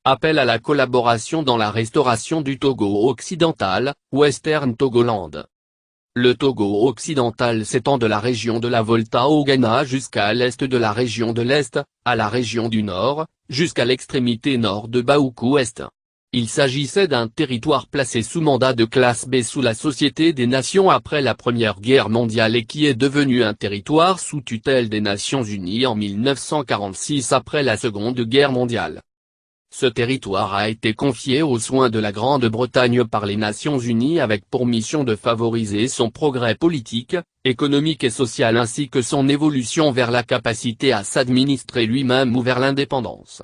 appelle à la collaboration dans la restauration du Togo occidental, Western Togoland. Le Togo occidental s'étend de la région de la Volta au Ghana jusqu'à l'est de la région de l'Est, à la région du Nord, jusqu'à l'extrémité nord de Baouk-Ouest. Il s'agissait d'un territoire placé sous mandat de classe B sous la Société des Nations après la Première Guerre mondiale et qui est devenu un territoire sous tutelle des Nations Unies en 1946 après la Seconde Guerre mondiale. Ce territoire a été confié aux soins de la Grande-Bretagne par les Nations Unies avec pour mission de favoriser son progrès politique, économique et social ainsi que son évolution vers la capacité à s'administrer lui-même ou vers l'indépendance.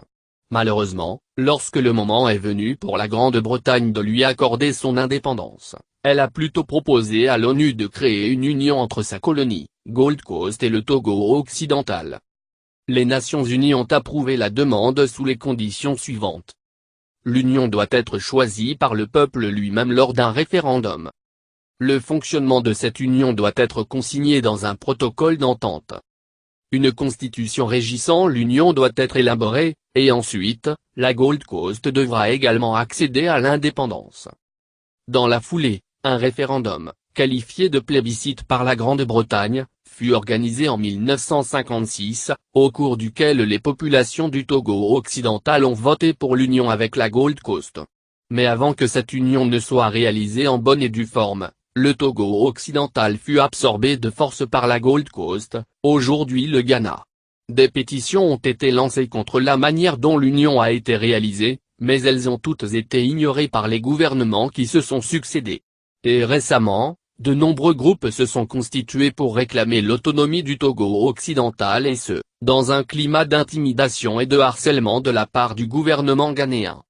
Malheureusement, lorsque le moment est venu pour la Grande-Bretagne de lui accorder son indépendance, elle a plutôt proposé à l'ONU de créer une union entre sa colonie, Gold Coast et le Togo occidental. Les Nations Unies ont approuvé la demande sous les conditions suivantes. L'union doit être choisie par le peuple lui-même lors d'un référendum. Le fonctionnement de cette union doit être consigné dans un protocole d'entente. Une constitution régissant l'union doit être élaborée, et ensuite, la Gold Coast devra également accéder à l'indépendance. Dans la foulée, un référendum, qualifié de plébiscite par la Grande-Bretagne, fut organisé en 1956, au cours duquel les populations du Togo occidental ont voté pour l'union avec la Gold Coast. Mais avant que cette union ne soit réalisée en bonne et due forme, le Togo occidental fut absorbé de force par la Gold Coast, aujourd'hui le Ghana. Des pétitions ont été lancées contre la manière dont l'union a été réalisée, mais elles ont toutes été ignorées par les gouvernements qui se sont succédés. Et récemment, de nombreux groupes se sont constitués pour réclamer l'autonomie du Togo occidental et ce, dans un climat d'intimidation et de harcèlement de la part du gouvernement ghanéen.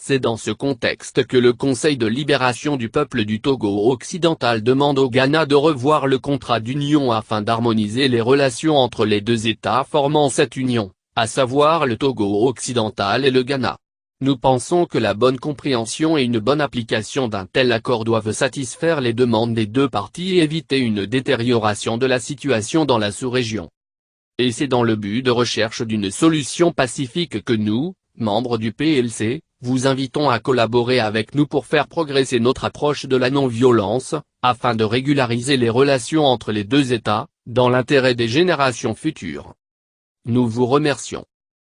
C'est dans ce contexte que le Conseil de libération du peuple du Togo occidental demande au Ghana de revoir le contrat d'union afin d'harmoniser les relations entre les deux États formant cette union, à savoir le Togo occidental et le Ghana. Nous pensons que la bonne compréhension et une bonne application d'un tel accord doivent satisfaire les demandes des deux parties et éviter une détérioration de la situation dans la sous-région. Et c'est dans le but de recherche d'une solution pacifique que nous, membres du PLC, vous invitons à collaborer avec nous pour faire progresser notre approche de la non-violence, afin de régulariser les relations entre les deux États, dans l'intérêt des générations futures. Nous vous remercions.